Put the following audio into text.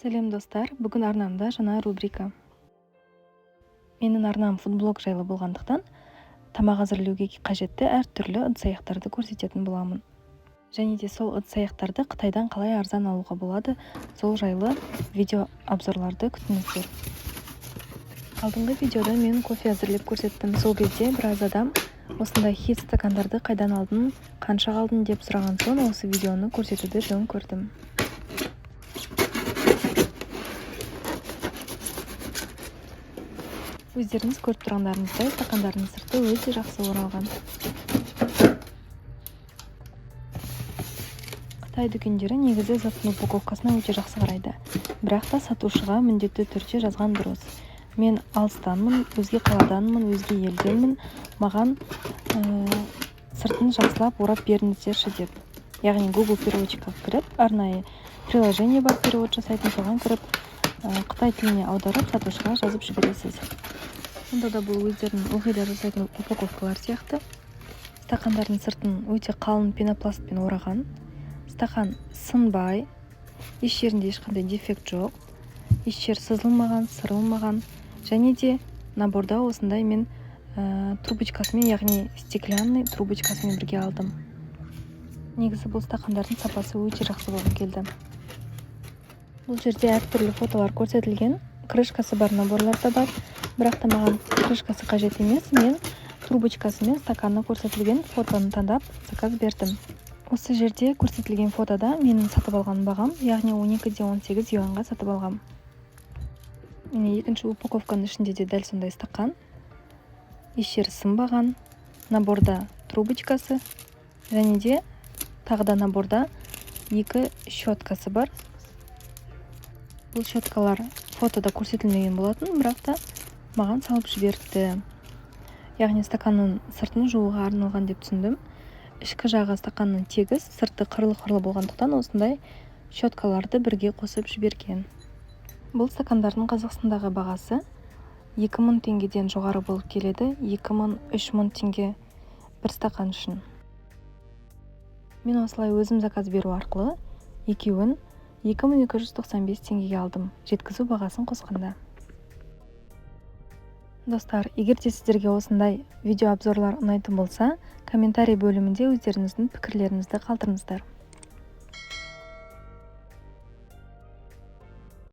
Сәлем достар, бүгін арнамда жаңа рубрика. Менің арнам фудблог жайлы болғандықтан, тамақ әзірлеуге қажетті әртүрлі ыдыс-аяқтарды көрсететін боламын. Және де сол ыдыс-аяқтарды Қытайдан қалай арзан алуға болады, сол жайлы видео обзорларды күтіңіздер. Алдыңғы видеода мен кофе әзірлеп көрсеттім. Сол кезде біраз адам осындай хит стакандарды қайдан алдың, қанша алдың деп сұраған соң осы видеоны көрсетуді жөн көрдім. Өздеріңіз көріп тұрғандарыңыздай стакандардың сырты өте жақсы оралған. Қытай дүкендері негізі заттың упаковкасына өте жақсы қарайды. Бірақ та сатушыға міндетті түрде жазған дұрыс. Мен алыстанмын, өзге қаладанмын, өзге елденмін, маған сыртын жақсылап орап беріңіздерші деп. Яғни Google переводчикқа кіріп, арнайы приложение бар перевод жасайтын, соған кіріп, Қытай тіліне аударып сатушыға жазып жібересіз. Сонда да бұл өздерінің ылғи да жасайтын упаковкалар сияқты. Стақандардың сыртын өте қалың пенопластпен ораған. Стақан сынбай, еш жерінде ешқандай дефект жоқ, еш жер сызылмаған, сырылмаған. Және де наборда осындай мен трубочкасымен, яғни стеклянный трубочкасымен бірге алдым. Негізі бұл стақандардың сапасы өте жақсы болып келді. Бұл жерде әртүрлі фотолар көрсетілген, крышкасы бар наборлар да бар. Бірақ та маған крышкасы қажет емес, мен трубочкасы мен стаканы көрсетілген фотоны таңдап заказ бердім. Осы жерде көрсетілген фотода менің сатып алған бағам, яғни 12-18 юанға сатып алғам. Міне екінші упаковканың ішінде де дәл сондай стакан. Еш жері сынбаған, наборда трубочкасы, және де тағы да наборда 2 щеткасы бар. Бұл щеткалар фотода көрсетілмеген болатын, бірақ та маған салып жіберді. Яғни стаканның сыртын жууға арналған деп түсіндім. Ішкі жағы стаканның тегіс, сырты қырлы-қырлы болғандықтан осындай щеткаларды бірге қосып жіберген. Бұл стакандардың Қазақстандағы бағасы 2000 теңгеден жоғары болып келеді, 2000-3000 теңге бір стакан үшін. Мен осылай өзім заказ беру арқылы екеуін 2295 теңгеге алдым, жеткізу бағасын қосқанда. Достар, егер де сіздерге осындай видео обзорлар ұнайтын болса, комментарий бөлімінде өздеріңіздің пікірлеріңізді қалдырыңыздар.